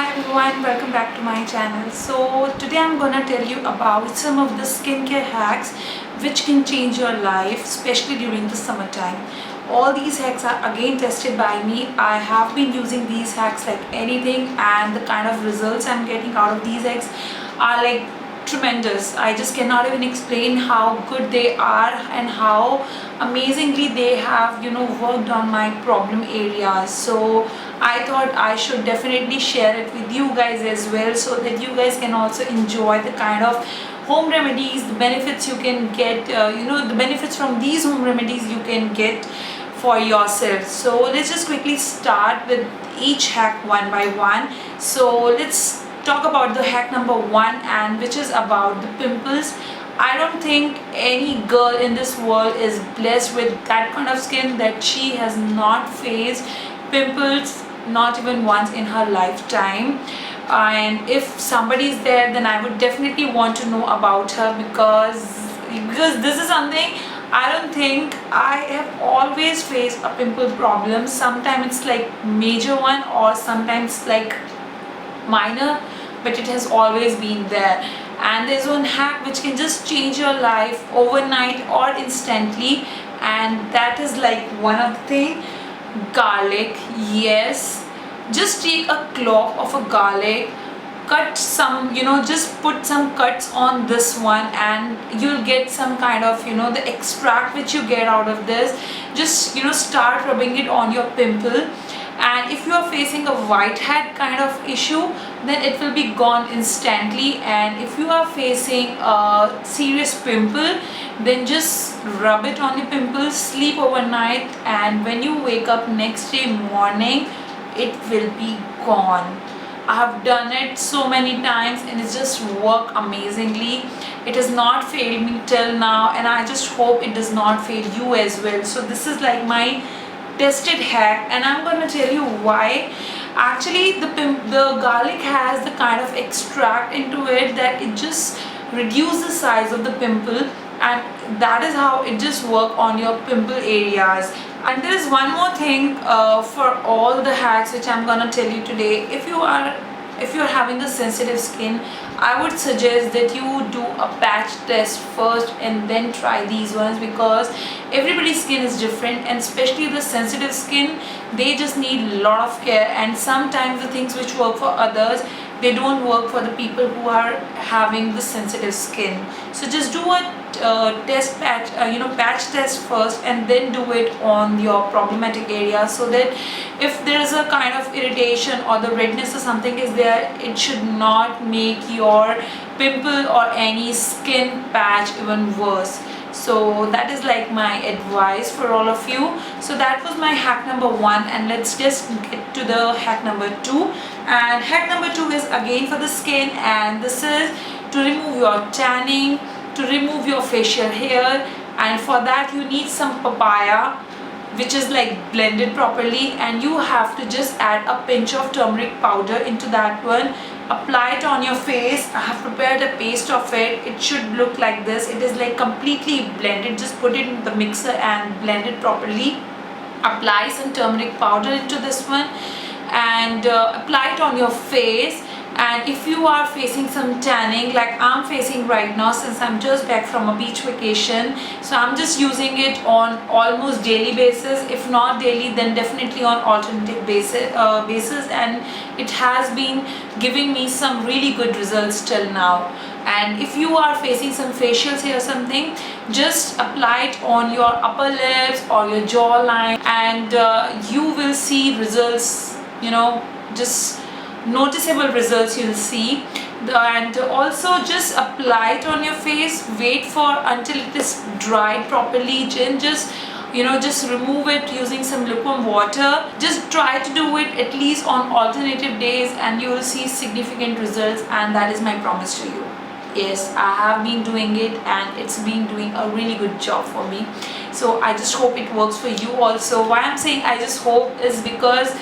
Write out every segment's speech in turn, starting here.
Hi everyone, welcome back to my channel. So today I'm gonna tell you about some of the skincare hacks which can change your life, especially during the summertime. All these hacks are again tested by me. I have been using these hacks like anything, and the kind of results I'm getting out of these hacks are like tremendous. I just cannot even explain how good they are and how amazingly they have worked on my problem areas. So I thought I should definitely share it with you guys as well, so that you guys can also enjoy the kind of home remedies, the benefits you can get, the benefits from these home remedies you can get for yourself. So let's just quickly start with each hack one by one. So let's talk about the hack number one, and which is about the pimples. I don't think any girl in this world is blessed with that kind of skin that she has not faced pimples not even once in her lifetime. And if somebody is there, then I would definitely want to know about her, because this is something I don't think I have always faced a pimple problem. Sometimes it's like major one, or sometimes like minor, but it has always been there. And there's one hack which can just change your life overnight or instantly, and that is like one of the thing, garlic. Yes, just take a clove of a garlic, cut some, just put some cuts on this one, and you'll get some kind of, the extract which you get out of this. Just start rubbing it on your pimple, and if you are facing a whitehead kind of issue, then it will be gone instantly. And if you are facing a serious pimple, then just rub it on the pimple, sleep overnight, and when you wake up next day morning, it will be gone. I have done it so many times and it's just worked amazingly. It has not failed me till now, and I just hope it does not fail you as well. So this is like my tested hack, and I'm going to tell you why. Actually, the garlic has the kind of extract into it that it just reduces the size of the pimple, and that is how it just work on your pimple areas. And there is one more thing for all the hacks which I'm gonna tell you today. If you're having a sensitive skin, I would suggest that you do a patch test first and then try these ones, because everybody's skin is different, and especially the sensitive skin, they just need a lot of care. And sometimes the things which work for others, they don't work for the people who are having the sensitive skin. So just do a patch test first, and then do it on your problematic area, so that if there is a kind of irritation or the redness or something is there, it should not make your pimple or any skin patch even worse. So that is like my advice for all of you. So that was my hack number one, and let's just get to the hack number two. And hack number two is again for the skin, and this is to remove your tanning, to remove your facial hair. And for that you need some papaya, which is like blended properly, and you have to just add a pinch of turmeric powder into that one. Apply it on your face. I have prepared a paste of it. It should look like this. It is like completely blended. Just put it in the mixer and blend it properly. Apply some turmeric powder into this one, and apply it on your face. And if you are facing some tanning like I'm facing right now, since I'm just back from a beach vacation, so I'm just using it on almost daily basis. If not daily, then definitely on alternative basis, and it has been giving me some really good results till now. And if you are facing some facials here or something, just apply it on your upper lips or your jawline, and you will see results, just noticeable results you'll see. And also just apply it on your face, wait for until it is dried properly, and just remove it using some lukewarm water. Just try to do it at least on alternative days, and you will see significant results, and that is my promise to you. Yes, I have been doing it, and it's been doing a really good job for me. So I just hope it works for you also. Why I'm saying I just hope is because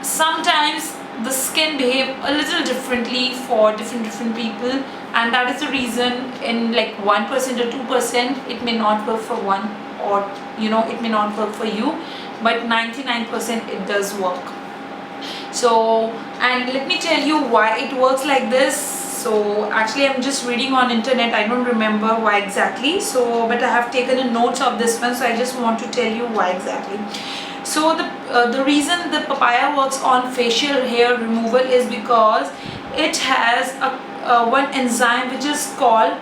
sometimes the skin behave a little differently for different people, and that is the reason in like 1% or 2% it may not work for one, or it may not work for you, but 99% it does work. So, and let me tell you why it works like this. So actually I'm just reading on internet, I don't remember why exactly, so but I have taken a notes of this one, so I just want to tell you why exactly. So the reason the papaya works on facial hair removal is because it has one enzyme which is called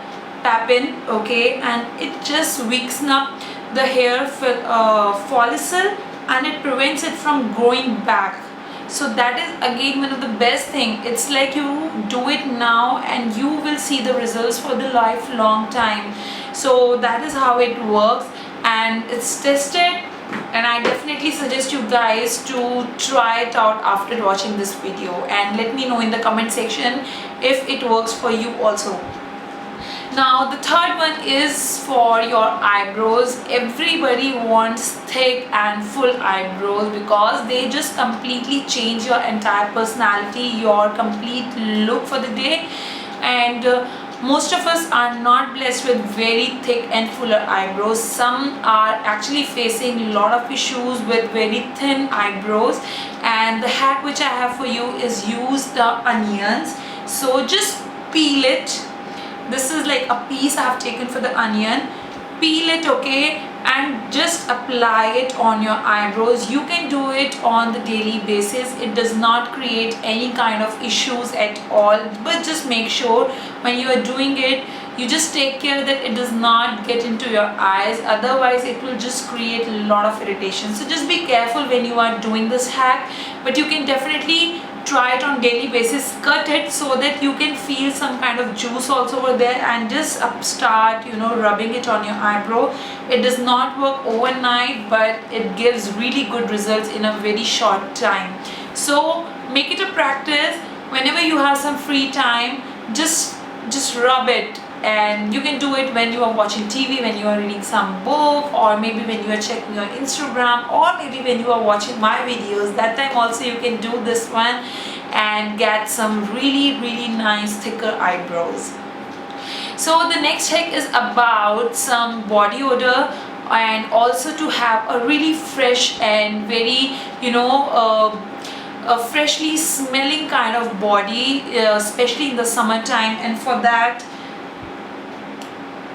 papain, okay, and it just weakens up the hair follicle, and it prevents it from growing back. So that is again one of the best thing. It's like you do it now and you will see the results for the lifelong time. So that is how it works, and it's tested, and I definitely suggest you guys to try it out after watching this video, and let me know in the comment section if it works for you also. Now the third one is for your eyebrows. Everybody wants thick and full eyebrows because they just completely change your entire personality, your complete look for the day. And most of us are not blessed with very thick and fuller eyebrows. Some are actually facing a lot of issues with very thin eyebrows, and the hack which I have for you is use the onions. So just peel it. This is like a piece I have taken for the onion. Peel it, okay, and just apply it on your eyebrows. You can do it on the daily basis. It does not create any kind of issues at all, but just make sure when you are doing it, you just take care that it does not get into your eyes, otherwise it will just create a lot of irritation. So just be careful when you are doing this hack, but you can definitely try it on daily basis. Cut it so that you can feel some kind of juice also over there, and just start rubbing it on your eyebrow. It does not work overnight, but it gives really good results in a very short time. So make it a practice. Whenever you have some free time, just rub it. And you can do it when you are watching TV, when you are reading some book, or maybe when you are checking your Instagram, or maybe when you are watching my videos. That time also you can do this one and get some really nice thicker eyebrows. So the next hack is about some body odor, and also to have a really fresh and very a freshly smelling kind of body, especially in the summertime. And for that,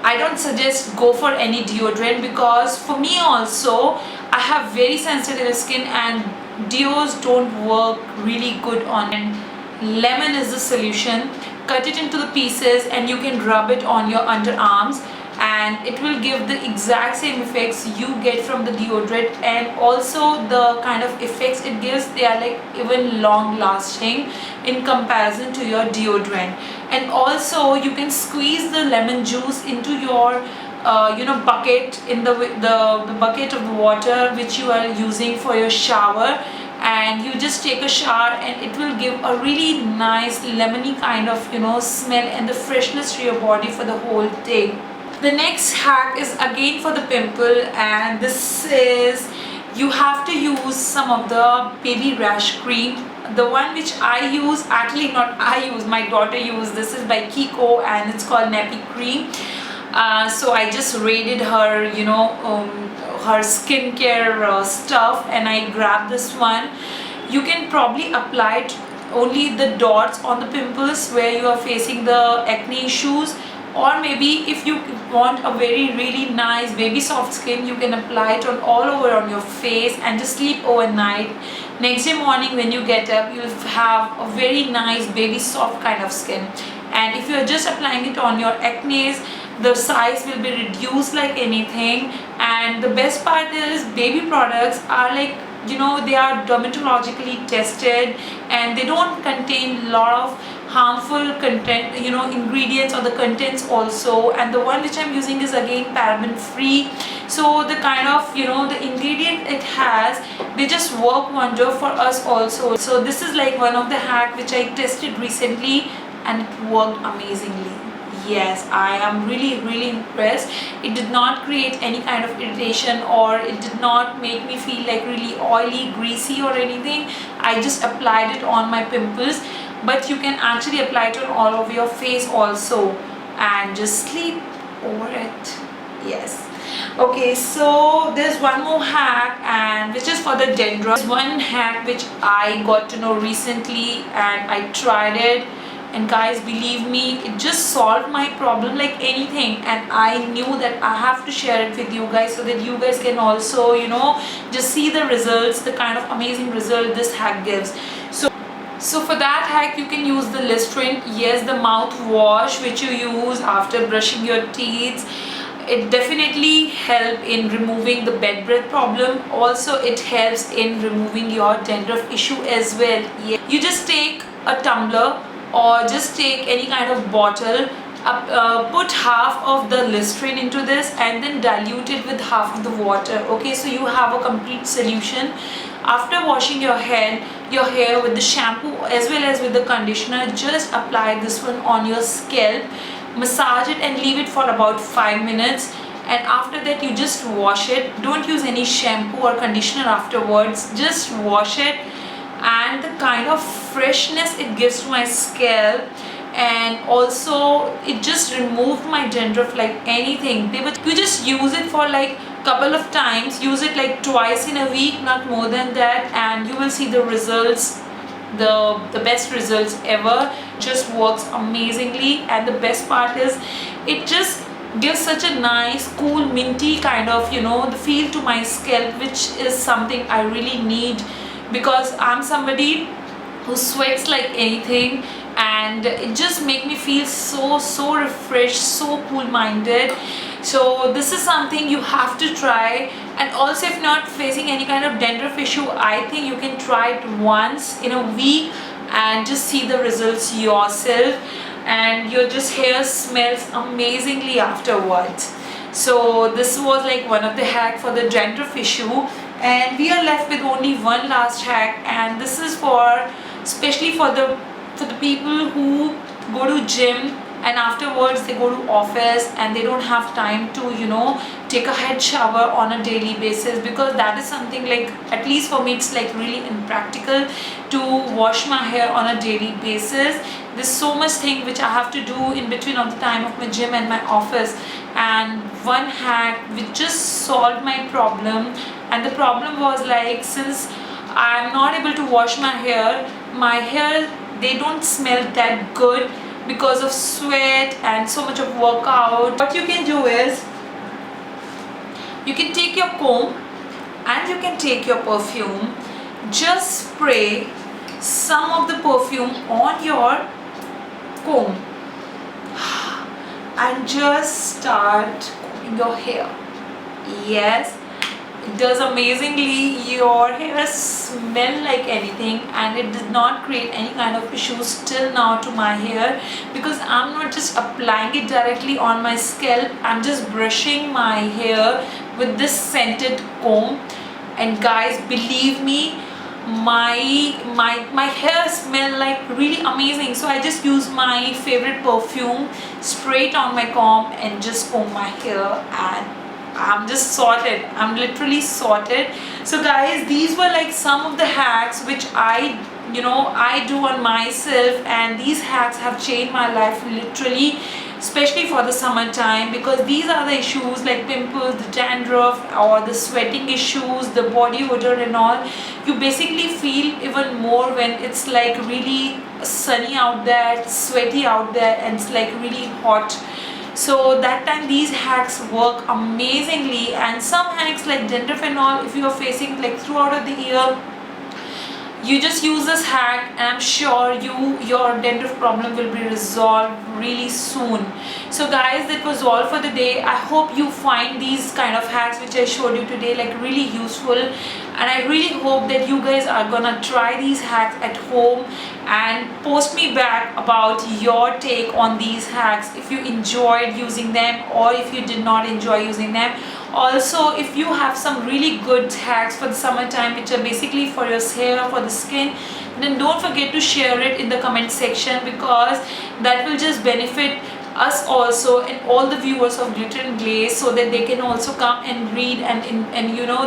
I don't suggest go for any deodorant, because for me also, I have very sensitive skin and deos don't work really good on it. Lemon is the solution. Cut it into the pieces and you can rub it on your underarms, and it will give the exact same effects you get from the deodorant, and also the kind of effects it gives, they are like even long lasting in comparison to your deodorant. And also you can squeeze the lemon juice into your bucket, in the bucket of the water which you are using for your shower, and you just take a shower, and it will give a really nice lemony kind of smell and the freshness to your body for the whole day. The next hack is again for the pimple, and this is, you have to use some of the baby rash cream. The one which I use, actually not I use, my daughter used, this is by Kiko and it's called Nappy Cream. So I just raided her her skincare stuff, and I grabbed this one. You can probably apply it only the dots on the pimples where you are facing the acne issues, or maybe if you want a very really nice baby soft skin, you can apply it on all over on your face and just sleep overnight. Next day morning when you get up, you'll have a very nice baby soft kind of skin. And if you're just applying it on your acne, the size will be reduced like anything. And the best part is, baby products are like, they are dermatologically tested, and they don't contain a lot of harmful content, ingredients or the contents also. And the one which I'm using is again paraben free. So the kind of the ingredient it has, they just work wonder for us also. So this is like one of the hack which I tested recently, and it worked amazingly. Yes, I am really impressed. It did not create any kind of irritation, or it did not make me feel like really oily, greasy or anything. I just applied it on my pimples, but you can actually apply it on all over your face also, and just sleep over it. Yes. Okay, so there's one more hack, and which is for the dandruff. One hack which I got to know recently and I tried it, and guys, believe me, it just solved my problem like anything, and I knew that I have to share it with you guys so that you guys can also, just see the results, the kind of amazing result this hack gives. So for that hack, you can use the Listerine. Yes, the mouthwash which you use after brushing your teeth. It definitely helps in removing the bed breath problem. Also, it helps in removing your dandruff issue as well. Yeah. You just take a tumbler or just take any kind of bottle, put half of the Listerine into this and then dilute it with half of the water. Okay, so you have a complete solution. After washing your hair with the shampoo as well as with the conditioner, just apply this one on your scalp, massage it and leave it for about 5 minutes, and after that you just wash it. Don't use any shampoo or conditioner afterwards, just wash it, and the kind of freshness it gives to my scalp, and also it just removed my dandruff like anything. You just use it for like couple of times, use it like twice in a week, not more than that, and you will see the results, the best results ever. Just works amazingly, and the best part is it just gives such a nice cool minty kind of the feel to my scalp, which is something I really need, because I'm somebody who sweats like anything, and it just make me feel so refreshed, so cool minded. So this is something you have to try. And also, if not facing any kind of dandruff issue, I think you can try it once in a week and just see the results yourself, and your just hair smells amazingly afterwards. So this was like one of the hack for the dandruff issue, and we are left with only one last hack, and this is for especially for the people who go to gym and afterwards they go to office and they don't have time to take a head shower on a daily basis, because that is something like, at least for me, it's like really impractical to wash my hair on a daily basis. There's so much thing which I have to do in between of the time of my gym and my office, and one hack which just solved my problem. And the problem was like, since I'm not able to wash my hair, they don't smell that good because of sweat and so much of workout. What you can do is, you can take your comb and you can take your perfume, just spray some of the perfume on your comb and just start combing your hair. Yes, it does amazingly. Your hair smell like anything, and it did not create any kind of issues till now to my hair, because I'm not just applying it directly on my scalp, I'm just brushing my hair with this scented comb. And guys, believe me, my hair smell like really amazing. So I just use my favorite perfume, spray it on my comb and just comb my hair, and I'm just sorted. I'm literally sorted. So guys, these were like some of the hacks which I do on myself, and these hacks have changed my life literally, especially for the summertime, because these are the issues like pimples, the dandruff, or the sweating issues, the body odor and all. You basically feel even more when it's like really sunny out there, it's sweaty out there, and it's like really hot. So that time these hacks work amazingly. And some hacks like dandruff and all, if you are facing like throughout of the year, you just use this hack and I'm sure your dandruff problem will be resolved really soon. So guys, that was all for the day. I hope you find these kind of hacks which I showed you today like really useful, and I really hope that you guys are gonna try these hacks at home and post me back about your take on these hacks, if you enjoyed using them or if you did not enjoy using them. Also, if you have some really good hacks for the summertime which are basically for your hair, for the skin, then don't forget to share it in the comment section, because that will just benefit us also and all the viewers of Glitter and Glaze, so that they can also come and read and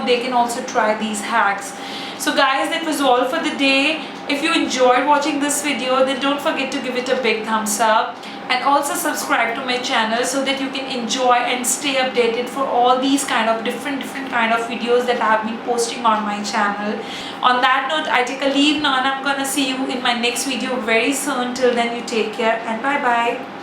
they can also try these hacks. So guys, that was all for the day. If you enjoyed watching this video, then don't forget to give it a big thumbs up, and also subscribe to my channel so that you can enjoy and stay updated for all these kind of different kind of videos that I have been posting on my channel. On that note, I take a leave now, and I'm gonna see you in my next video very soon. Till then, you take care and bye bye.